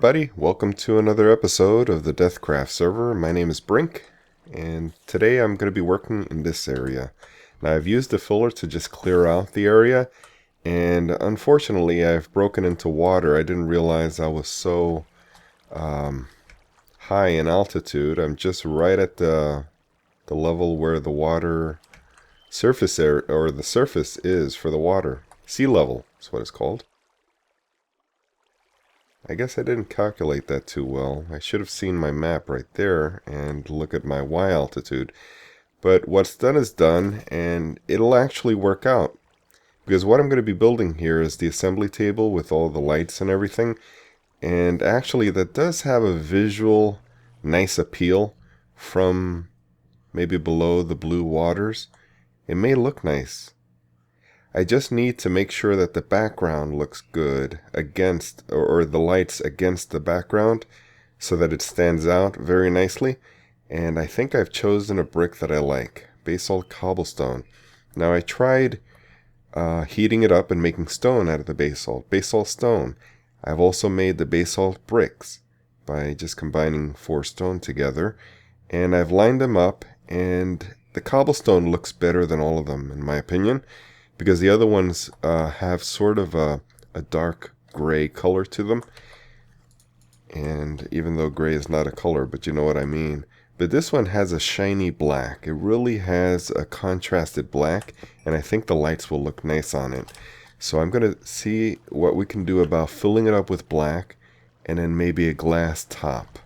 everybody, welcome to another episode of the DeathCraft server. My name is Brink, and today I'm going to be working in this area. Now I've used the filler to just clear out the area, and unfortunately I've broken into water. I didn't realize I was so high in altitude. I'm just right at the level where the water surface area, or the surface is for the water. Sea level is what it's called. I guess I didn't calculate that too well. I should have seen my map right there and look at my Y altitude. But what's done is done, and it'll actually work out. Because what I'm going to be building here is the assembly table with all the lights and everything. And actually that does have a visual nice appeal from maybe below the blue waters. It may look nice. I just need to make sure that the background looks good against, or the lights against the background, so that it stands out very nicely. And I think I've chosen a brick that I like, basalt cobblestone. Now I tried heating it up and making stone out of the basalt stone. I've also made the basalt bricks by just combining 4 stone together, and I've lined them up, and the cobblestone looks better than all of them in my opinion. Because the other ones have sort of a dark gray color to them. And even though gray is not a color, but you know what I mean. But this one has a shiny black. It really has a contrasted black. And I think the lights will look nice on it. So I'm going to see what we can do about filling it up with black. And then maybe a glass top.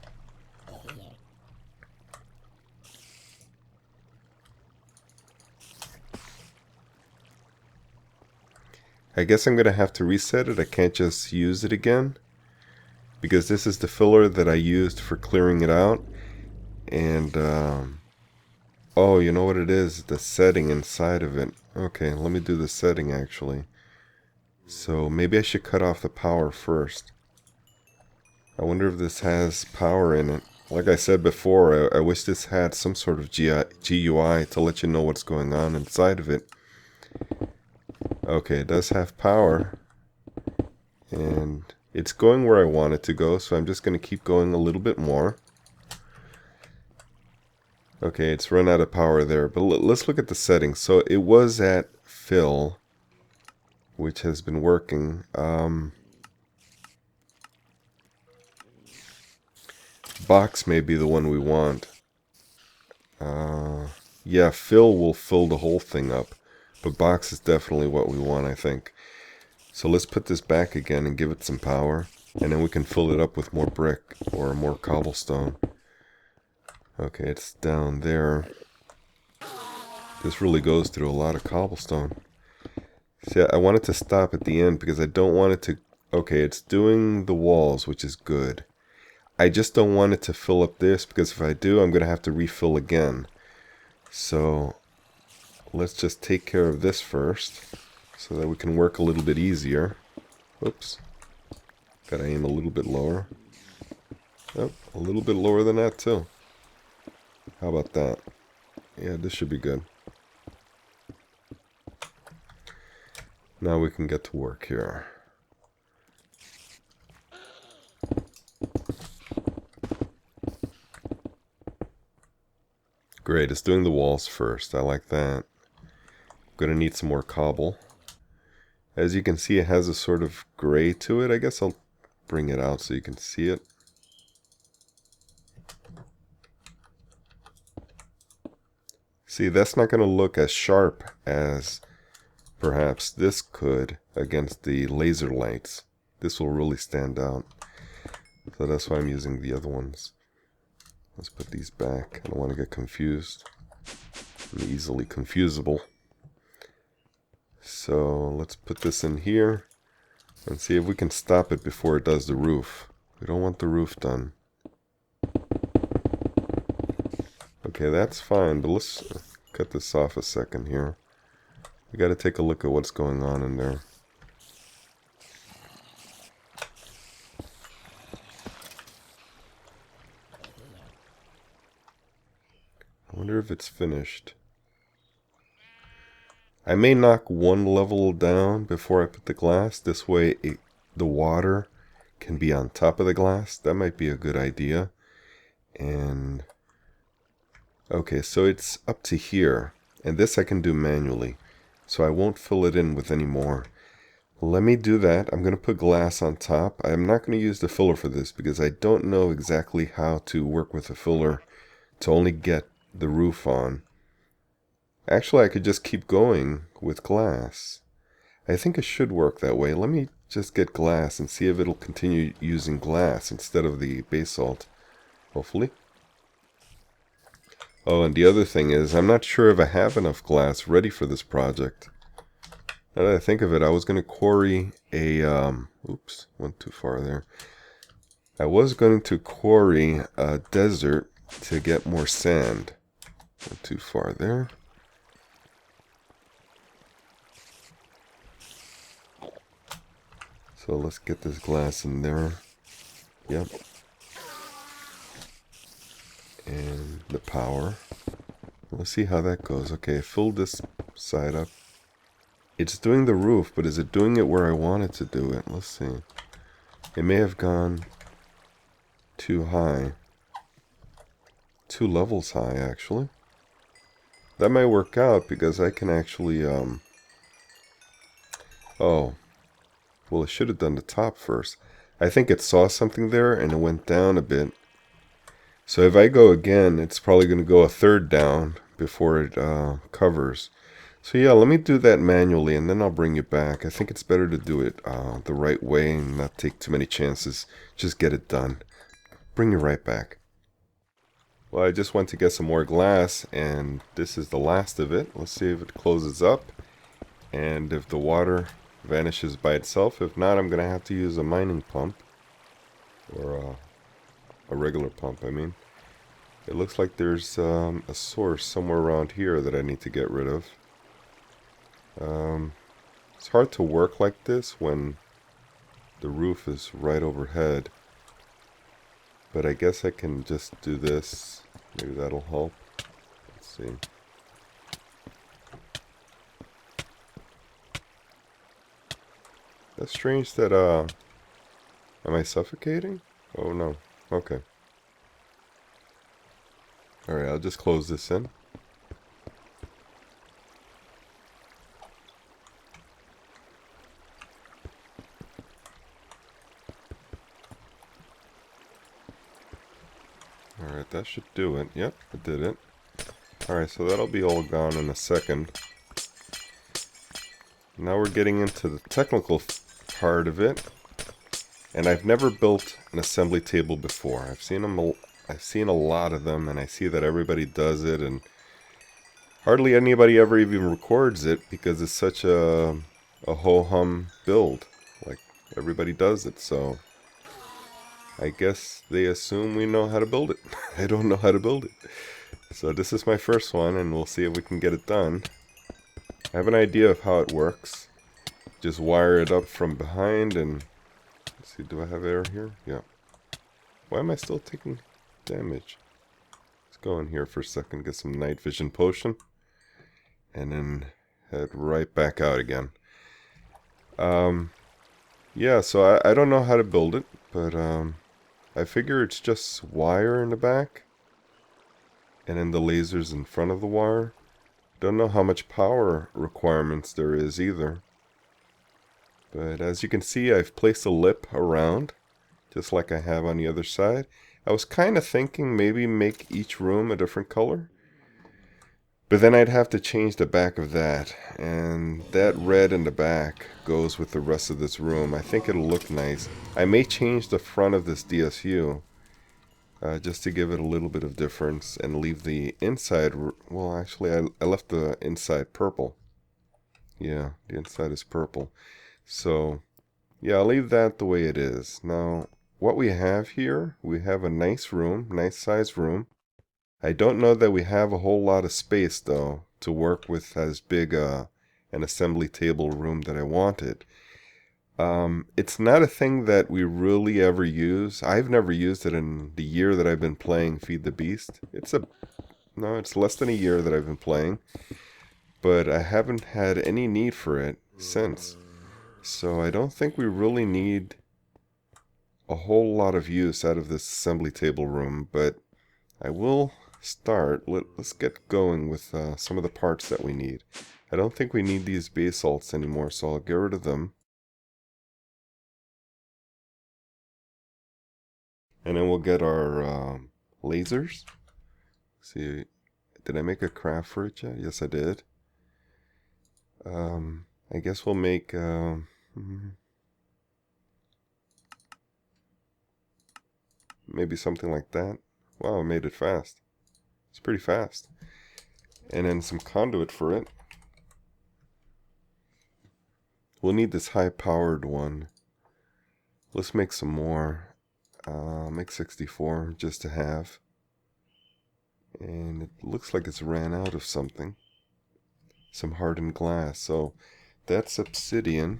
I guess I'm going to have to reset it. I can't just use it again, because this is the filler that I used for clearing it out. And oh, you know what it is? The setting inside of it. Okay, let me do the setting actually. So maybe I should cut off the power first. I wonder if this has power in it. Like I said before, I wish this had some sort of GUI to let you know what's going on inside of it. Okay, it does have power, and it's going where I want it to go, so I'm just going to keep going a little bit more. Okay, it's run out of power there, but let's look at the settings. So it was at fill, which has been working. Box may be the one we want. Yeah, fill will fill the whole thing up. But box is definitely what we want, I think. So let's put this back again and give it some power. And then we can fill it up with more brick or more cobblestone. Okay, it's down there. This really goes through a lot of cobblestone. See, I want it to stop at the end because I don't want it to... Okay, it's doing the walls, which is good. I just don't want it to fill up this, because if I do, I'm going to have to refill again. So... let's just take care of this first, so that we can work a little bit easier. Oops. Gotta aim a little bit lower. Oh, a little bit lower than that too. How about that? Yeah, this should be good. Now we can get to work here. Great, it's doing the walls first. I like that. Gonna need some more cobble. As you can see, it has a sort of gray to it. I guess I'll bring it out so you can see it. See, that's not gonna look as sharp as perhaps this could against the laser lights. This will really stand out. So that's why I'm using the other ones. Let's put these back. I don't want to get confused. I'm easily confusable. So let's put this in here and see if we can stop it before it does the roof. We don't want the roof done. Okay, that's fine, but let's cut this off a second here. We got to take a look at what's going on in there. I wonder if it's finished. I may knock one level down before I put the glass. This way the water can be on top of the glass. That might be a good idea. And okay, so it's up to here, and this I can do manually, so I won't fill it in with any more. Let me do that. I'm going to put glass on top. I'm not going to use the filler for this because I don't know exactly how to work with a filler to only get the roof on. Actually, I could just keep going with glass. I think it should work that way. Let me just get glass and see if it'll continue using glass instead of the basalt. Hopefully. Oh, and the other thing is, I'm not sure if I have enough glass ready for this project. Now that I think of it, I was going to quarry a, oops, went too far there. I was going to quarry a desert to get more sand. Went too far there. So let's get this glass in there. Yep. And the power. Let's see how that goes. Okay, fill this side up. It's doing the roof, but is it doing it where I want it to do it? Let's see. It may have gone too high. 2 levels high, actually. That might work out because I can actually, oh. Well, it should have done the top first. I think it saw something there and it went down a bit. So if I go again, it's probably going to go a third down before it covers. So yeah, let me do that manually and then I'll bring you back. I think it's better to do it the right way and not take too many chances. Just get it done. Bring you right back. Well, I just went to get some more glass and this is the last of it. Let's see if it closes up and if the water vanishes by itself. If not, I'm going to have to use a mining pump. Or a regular pump, I mean. It looks like there's a source somewhere around here that I need to get rid of. It's hard to work like this when the roof is right overhead. But I guess I can just do this. Maybe that'll help. Let's see. That's strange that, am I suffocating? Oh no. Okay. Alright, I'll just close this in. Alright, that should do it. Yep, it did it. Alright, so that'll be all gone in a second. Now we're getting into the technical part of it. And I've never built an assembly table before. I've seen a lot of them, and I see that everybody does it, and hardly anybody ever even records it because it's such a ho-hum build. Like, everybody does it, so I guess they assume we know how to build it. I don't know how to build it. So this is my first one, and we'll see if we can get it done. I have an idea of how it works. Just wire it up from behind, and let's see, do I have air here? Yeah. Why am I still taking damage? Let's go in here for a second, get some night vision potion, and then head right back out again. Yeah, so I don't know how to build it, but I figure it's just wire in the back, and then the lasers in front of the wire. Don't know how much power requirements there is either. But as you can see, I've placed a lip around, just like I have on the other side. I was kind of thinking maybe make each room a different color. But then I'd have to change the back of that. And that red in the back goes with the rest of this room. I think it'll look nice. I may change the front of this DSU. Just to give it a little bit of difference and leave the inside, well actually I left the inside purple. Yeah, the inside is purple. So yeah, I'll leave that the way it is. Now what we have here, we have a nice room, nice sized room. I don't know that we have a whole lot of space though to work with as big an assembly table room that I wanted. It's not a thing that we really ever use. I've never used it in the year that I've been playing Feed the Beast. It's less than a year that I've been playing, but I haven't had any need for it since. So I don't think we really need a whole lot of use out of this assembly table room, but I will start. Let's get going with some of the parts that we need. I don't think we need these basalts anymore, so I'll get rid of them. And then we'll get our lasers. See, did I make a craft for it yet? Yes, I did. I guess we'll make maybe something like that. Wow, I made it fast. It's pretty fast. And then some conduit for it. We'll need this high-powered one. Let's make some more. Make 64 just to have. And it looks like it's ran out of something. Some hardened glass. So that's obsidian.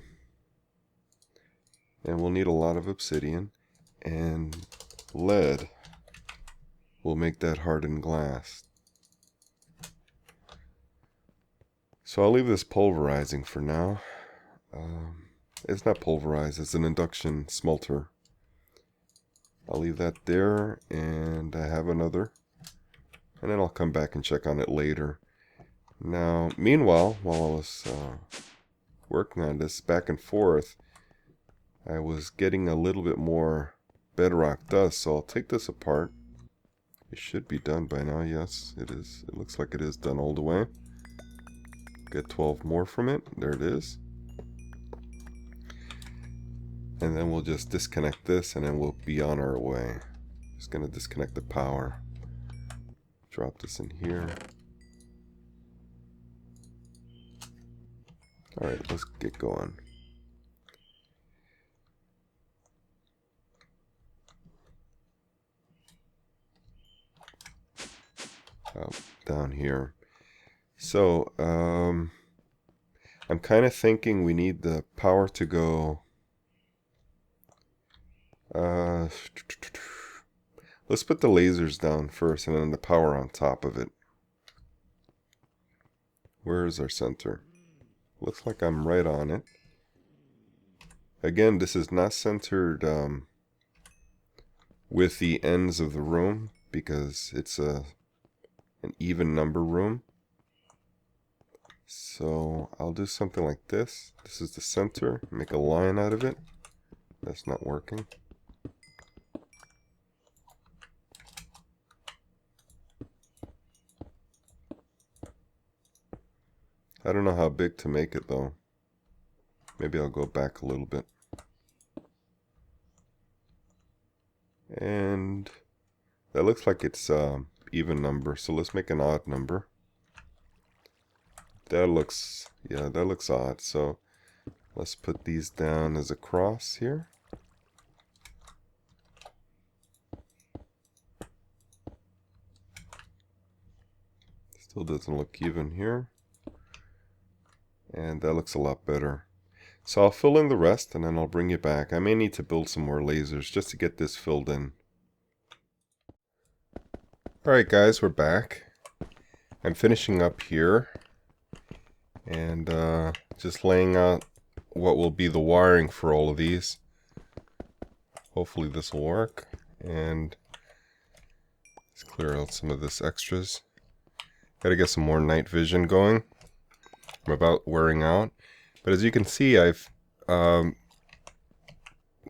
And we'll need a lot of obsidian. And lead will make that hardened glass. So I'll leave this pulverizing for now. It's not pulverized, it's an induction smelter. I'll leave that there, and I have another. And then I'll come back and check on it later. Now, meanwhile, while I was working on this back and forth, I was getting a little bit more bedrock dust, so I'll take this apart. It should be done by now. Yes, it is. It looks like it is done all the way. Get 12 more from it. There it is. And then we'll just disconnect this, and then we'll be on our way. Just gonna disconnect the power. Drop this in here. Alright, let's get going. Down here. So, I'm kind of thinking we need the power to go. Let's put the lasers down first and then the power on top of it. Where is our center? Looks like I'm right on it. Again, this is not centered with the ends of the room because it's an even number room. So I'll do something like this. This is the center. Make a line out of it. That's not working. I don't know how big to make it though. Maybe I'll go back a little bit. And that looks like it's even number, so let's make an odd number. That looks, yeah, that looks odd. So let's put these down as a cross here. Still doesn't look even here. And that looks a lot better. So I'll fill in the rest and then I'll bring you back. I may need to build some more lasers just to get this filled in. Alright guys, we're back. I'm finishing up here. And just laying out what will be the wiring for all of these. Hopefully this will work. And let's clear out some of this extras. Gotta get some more night vision going. I'm about wearing out. But as you can see, I've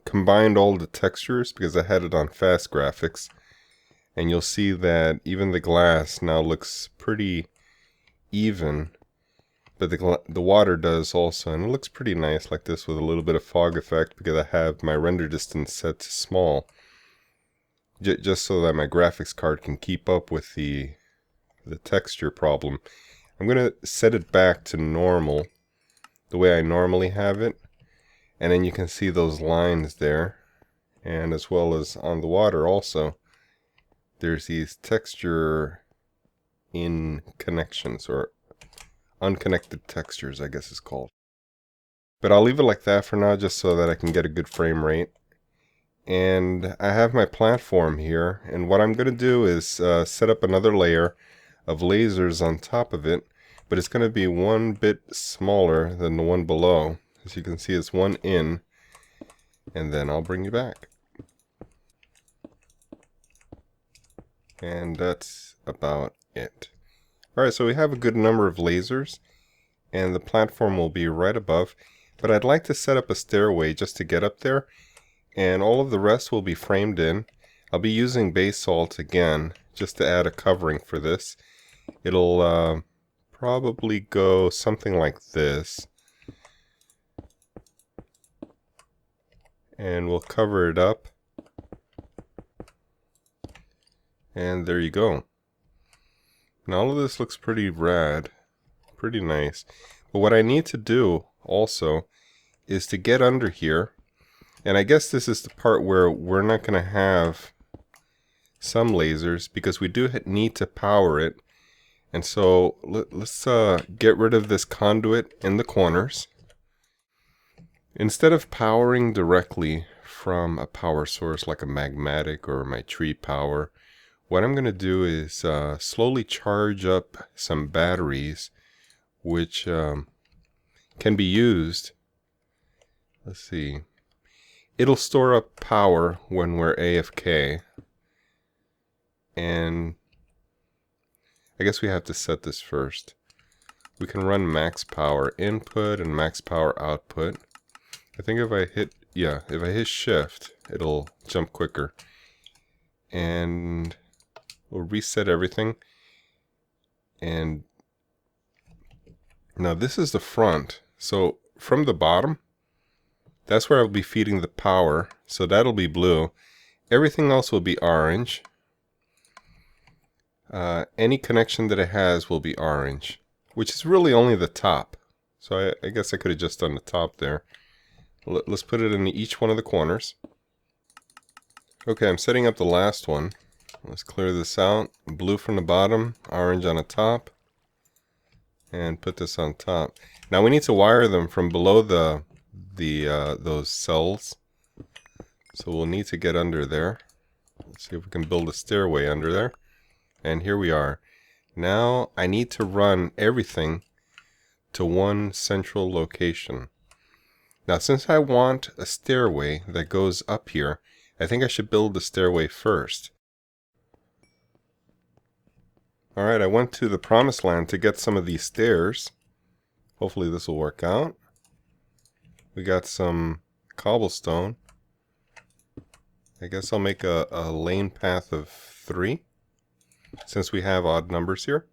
combined all the textures because I had it on fast graphics. And you'll see that even the glass now looks pretty even. But the water does also, and it looks pretty nice like this with a little bit of fog effect because I have my render distance set to small. Just so that my graphics card can keep up with the texture problem. I'm going to set it back to normal, the way I normally have it. And then you can see those lines there. And as well as on the water also, there's these texture in connections, or unconnected textures, I guess it's called. But I'll leave it like that for now just so that I can get a good frame rate. And I have my platform here, and what I'm going to do is set up another layer of lasers on top of it, but it's going to be one bit smaller than the one below. As you can see, it's one in, and then I'll bring you back. And that's about it. Alright, so we have a good number of lasers, and the platform will be right above. But I'd like to set up a stairway just to get up there, and all of the rest will be framed in. I'll be using basalt again, just to add a covering for this. It'll probably go something like this. And we'll cover it up. And there you go. Now all of this looks pretty rad, pretty nice. But what I need to do also is to get under here. And I guess this is the part where we're not going to have some lasers because we do need to power it. And so let's get rid of this conduit in the corners. Instead of powering directly from a power source like a magmatic or my tree power, what I'm going to do is slowly charge up some batteries which can be used. Let's see. It'll store up power when we're AFK. And I guess we have to set this first. We can run max power input and max power output. I think if I hit shift, it'll jump quicker. And we'll reset everything. And now this is the front. So from the bottom, that's where I'll be feeding the power. So that'll be blue. Everything else will be orange. Any connection that it has will be orange, which is really only the top. So I guess I could have just done the top there. Let's put it in each one of the corners. Okay, I'm setting up the last one. Let's clear this out. Blue from the bottom, orange on the top, and put this on top. Now we need to wire them from below those cells. So we'll need to get under there. Let's see if we can build a stairway under there. And here we are. Now I need to run everything to one central location. Now since I want a stairway that goes up here, I think I should build the stairway first. Alright, I went to the promised land to get some of these stairs. Hopefully this will work out. We got some cobblestone. I guess I'll make a lane path of 3. Since we have odd numbers here.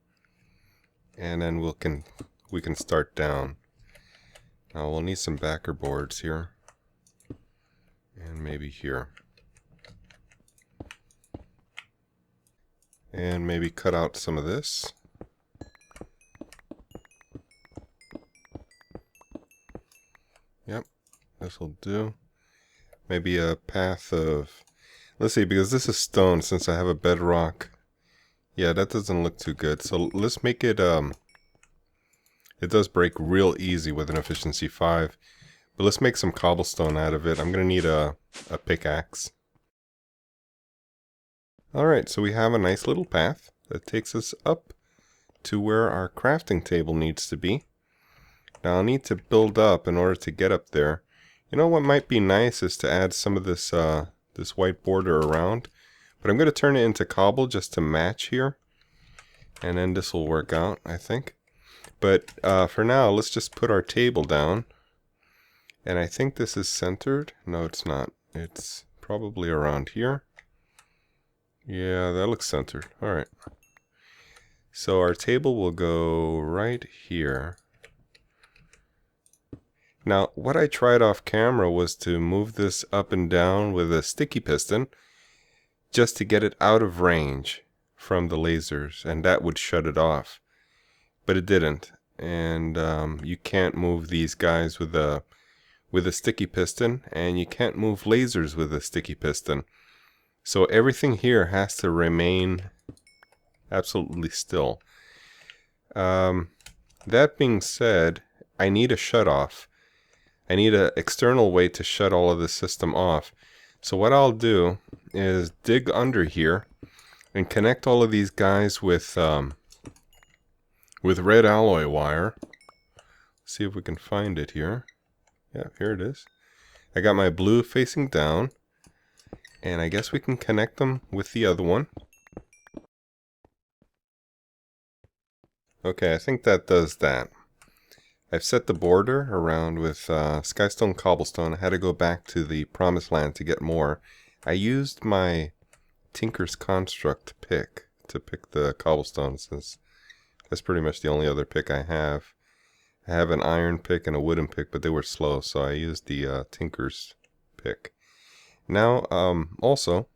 And then we can start down. Now we'll need some backer boards here. And maybe here. And maybe cut out some of this. Yep, this will do. Maybe a path of... Let's see, because this is stone, since I have a bedrock. Yeah, that doesn't look too good. So let's make it... It does break real easy with an efficiency 5. But let's make some cobblestone out of it. I'm going to need a pickaxe. Alright, so we have a nice little path that takes us up to where our crafting table needs to be. Now I'll need to build up in order to get up there. You know what might be nice is to add some of this this white border around. But I'm going to turn it into cobble just to match here. And then this will work out, I think. But for now, let's just put our table down. And I think this is centered. No, it's not. It's probably around here. Yeah, that looks centered. Alright. So our table will go right here. Now, what I tried off camera was to move this up and down with a sticky piston just to get it out of range from the lasers, and that would shut it off. But it didn't. And you can't move these guys with a sticky piston, and you can't move lasers with a sticky piston. So everything here has to remain absolutely still. That being said, I need a shut-off. I need an external way to shut all of this system off. So what I'll do is dig under here and connect all of these guys with red alloy wire. See if we can find it here. Yeah, here it is. I got my blue facing down. And I guess we can connect them with the other one. Okay, I think that does that. I've set the border around with skystone cobblestone. I had to go back to the promised land to get more. I used my Tinker's Construct pick to pick the cobblestone, since that's pretty much the only other pick I have. I have an iron pick and a wooden pick, but they were slow, so I used the Tinker's pick. Now, also,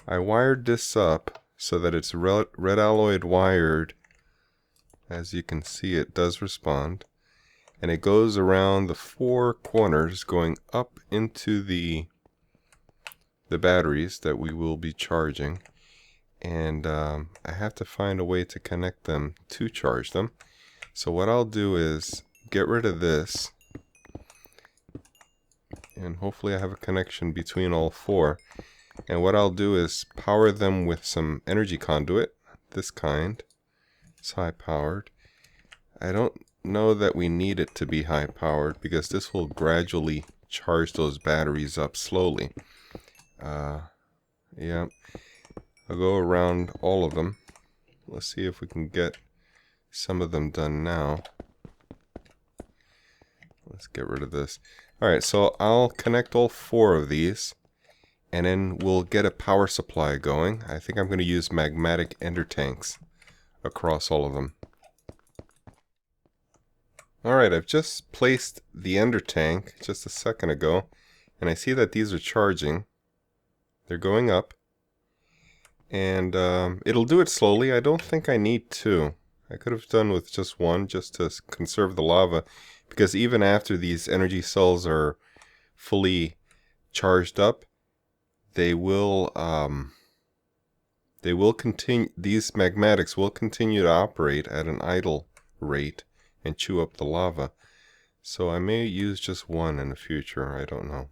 I wired this up so that it's red alloyed wired. As you can see, it does respond. And it goes around the 4 corners, going up into the batteries that we will be charging. And I have to find a way to connect them to charge them. So what I'll do is get rid of this. And hopefully I have a connection between all 4. And what I'll do is power them with some energy conduit, this kind. It's high powered. I don't know that we need it to be high powered, because this will gradually charge those batteries up slowly. Yeah, I'll go around all of them. Let's see if we can get some of them done now. Let's get rid of this. Alright, so I'll connect all 4 of these, and then we'll get a power supply going. I think I'm going to use magmatic ender tanks across all of them. Alright, I've just placed the ender tank just a second ago, and I see that these are charging. They're going up, and it'll do it slowly. I don't think I need 2. I could have done with just 1, just to conserve the lava, because even after these energy cells are fully charged up, they will continue. These magmatics will continue to operate at an idle rate and chew up the lava. So I may use just 1 in the future. I don't know.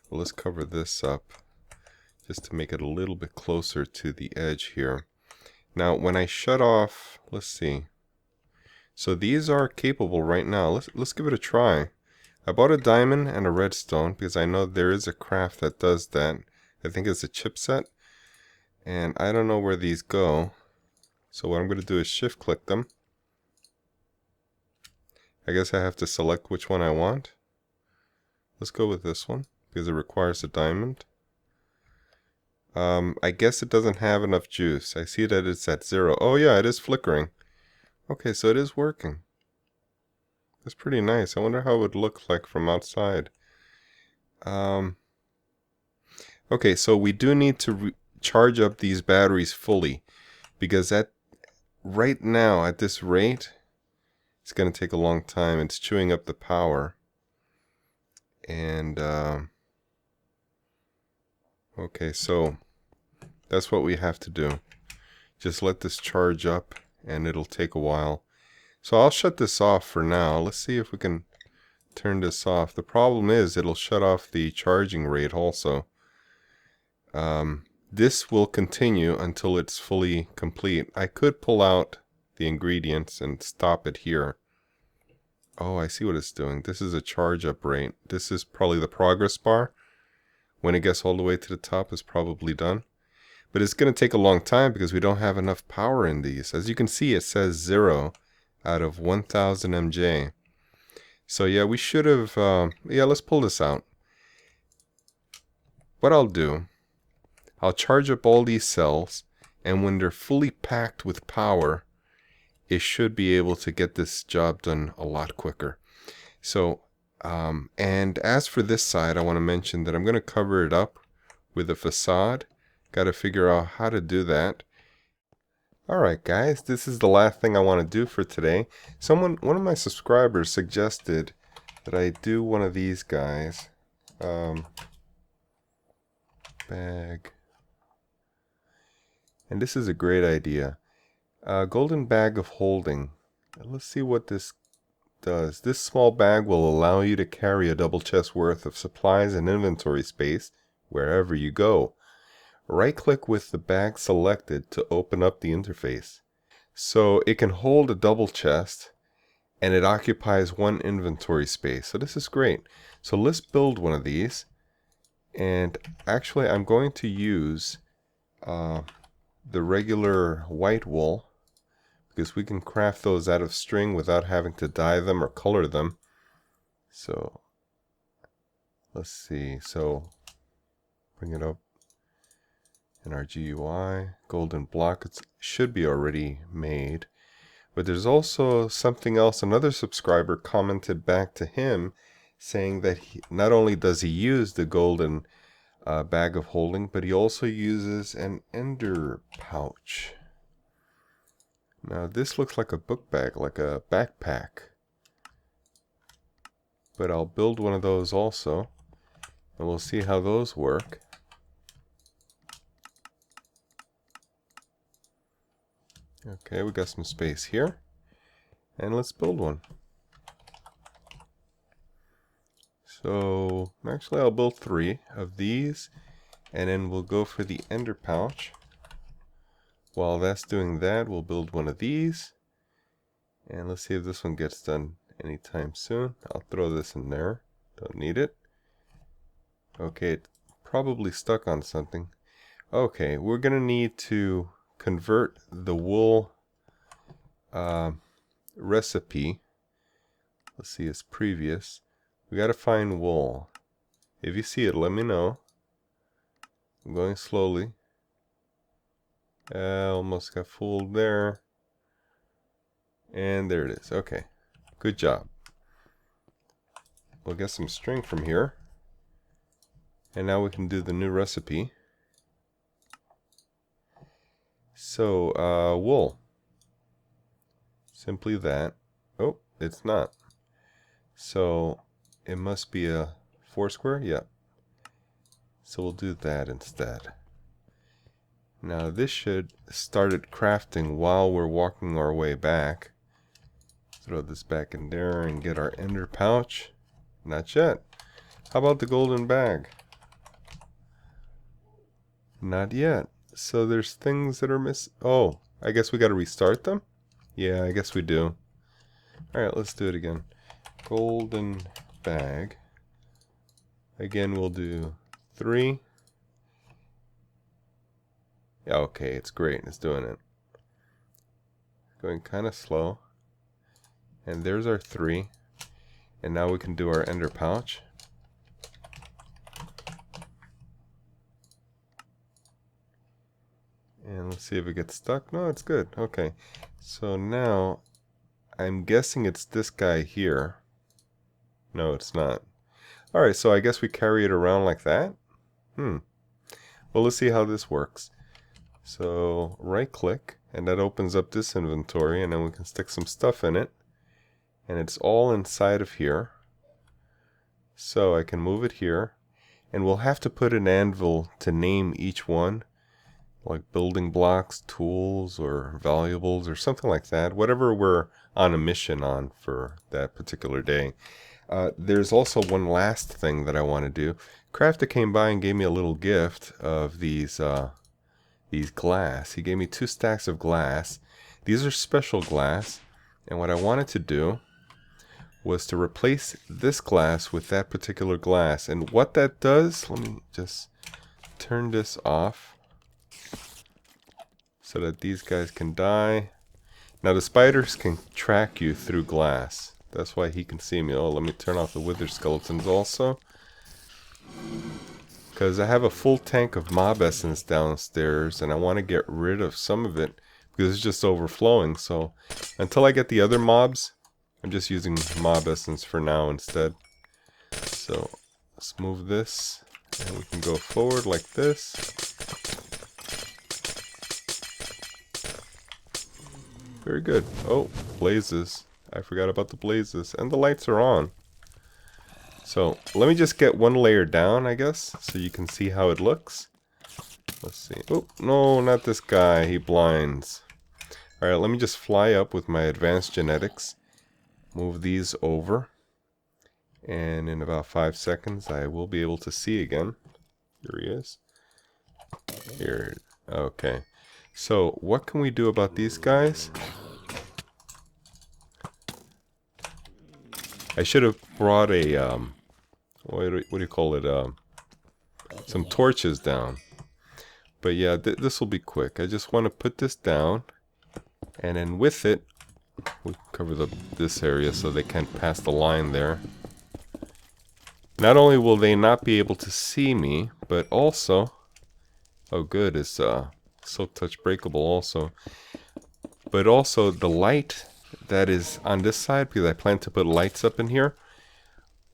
Well, let's cover this up just to make it a little bit closer to the edge here. Now, when I shut off, let's see. So these are capable right now. Let's give it a try. I bought a diamond and a redstone because I know there is a craft that does that. I think it's a chipset, and I don't know where these go. So what I'm going to do is shift click them. I guess I have to select which one I want. Let's go with this one because it requires a diamond. I guess it doesn't have enough juice. I see that it's at 0. Oh yeah, it is flickering. Okay, so it is working. That's pretty nice. I wonder how it would look like from outside. Okay, so we do need to charge up these batteries fully, because right now at this rate, it's going to take a long time. It's chewing up the power. And okay, so that's what we have to do. Just let this charge up, and it'll take a while. So I'll shut this off for now. Let's see if we can turn this off. The problem is it'll shut off the charging rate also. This will continue until it's fully complete. I could pull out the ingredients and stop it here. Oh, I see what it's doing. This is a charge up rate. This is probably the progress bar. When it gets all the way to the top, it's probably done. But it's going to take a long time because we don't have enough power in these. As you can see, it says 0 out of 1000 MJ. So yeah, we should have, yeah, let's pull this out. What I'll do, I'll charge up all these cells, and when they're fully packed with power, it should be able to get this job done a lot quicker. So, and as for this side, I want to mention that I'm going to cover it up with a facade. Got to figure out how to do that. Alright guys, this is the last thing I want to do for today. One of my subscribers suggested that I do one of these guys. Bag. And this is a great idea. Golden bag of holding. Let's see what this does. This small bag will allow you to carry a double chest worth of supplies and inventory space wherever you go. Right-click with the bag selected to open up the interface. So it can hold a double chest, and it occupies 1 inventory space. So this is great. So let's build one of these. And actually I'm going to use the regular white wool, because we can craft those out of string without having to dye them or color them. So let's see. So bring it up in our GUI. Golden block. It should be already made. But there's also something else. Another subscriber commented back to him saying that not only does he use the golden bag of holding, but he also uses an ender pouch. Now this looks like a book bag, like a backpack. But I'll build one of those also, and we'll see how those work. Okay, we got some space here, and let's build one. So actually I'll build 3 of these, and then we'll go for the ender pouch. While that's doing that, we'll build one of these, and let's see if this one gets done anytime soon. I'll throw this in there, don't need it. Okay, it's probably stuck on something. Okay, we're gonna need to convert the wool recipe. Let's see its previous. We gotta find wool. If you see it, let me know. I'm going slowly. Almost got fooled there. And there it is. Okay, good job. We'll get some string from here. And now we can do the new recipe. So, wool. Simply that. Oh, it's not. So, it must be a 4 square? Yep. So we'll do that instead. Now this should start it crafting while we're walking our way back. Throw this back in there and get our ender pouch. Not yet. How about the golden bag? Not yet. So there's things that are missing. Oh, I guess we got to restart them? Yeah, I guess we do. Alright, let's do it again. Golden bag. Again, we'll do 3. Yeah, okay, it's great. It's doing it. Going kind of slow. And there's our 3. And now we can do our ender pouch. And let's see if it gets stuck. No, it's good. Okay. So now, I'm guessing it's this guy here. No, it's not. Alright, so I guess we carry it around like that? Well, let's see how this works. So, right click, and that opens up this inventory, and then we can stick some stuff in it. And it's all inside of here. So I can move it here. And we'll have to put an anvil to name each one. Like building blocks, tools, or valuables, or something like that. Whatever we're on a mission on for that particular day. There's also one last thing that I want to do. Crafter came by and gave me a little gift of these glass. He gave me 2 stacks of glass. These are special glass. And what I wanted to do was to replace this glass with that particular glass. And what that does, let me just turn this off so that these guys can die. Now the spiders can track you through glass. That's why he can see me. Oh, let me turn off the wither skeletons also. Because I have a full tank of mob essence downstairs and I want to get rid of some of it because it's just overflowing. So until I get the other mobs, I'm just using mob essence for now instead. So let's move this and we can go forward like this. Very good. Oh, blazes. I forgot about the blazes. And the lights are on. So let me just get one layer down, I guess, so you can see how it looks. Let's see. Oh, no, not this guy. He blinds. Alright, let me just fly up with my advanced genetics. Move these over. And in about 5 seconds, I will be able to see again. Here he is. Here. Okay. So, what can we do about these guys? I should have brought a, what do you call it, some torches down. But yeah, this will be quick. I just want to put this down, And then with it, we'll cover this area so they can't pass the line there. Not only will they not be able to see me, but also, oh good, it's silk touch breakable also. But also the light that is on this side, because I plan to put lights up in here,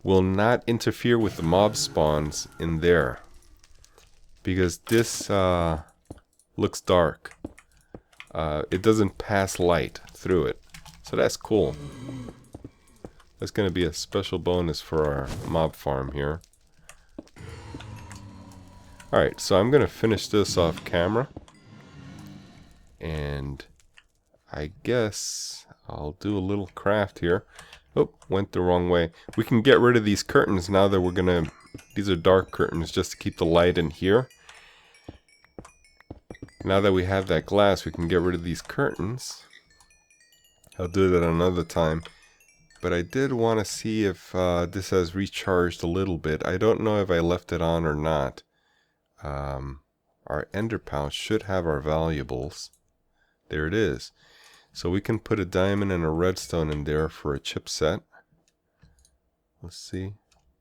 will not interfere with the mob spawns in there. Because this looks dark. It doesn't pass light through it. So that's cool. That's going to be a special bonus for our mob farm here. Alright, so I'm going to finish this off camera. And I guess I'll do a little craft here. Oh, went the wrong way. We can get rid of these curtains now that we're going to... These are dark curtains just to keep the light in here. Now that we have that glass, we can get rid of these curtains. I'll do that another time. But I did want to see if this has recharged a little bit. I don't know if I left it on or not. Our ender pouch should have our valuables. There it is. So we can put a diamond and a redstone in there for a chip set. Let's see.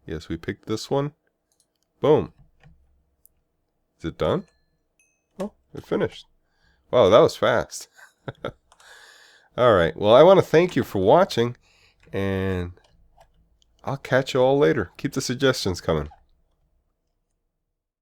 Yes, we picked this one. Boom. Is it done? Oh, it finished. Wow, that was fast. Alright, well I want to thank you for watching. And I'll catch you all later. Keep the suggestions coming.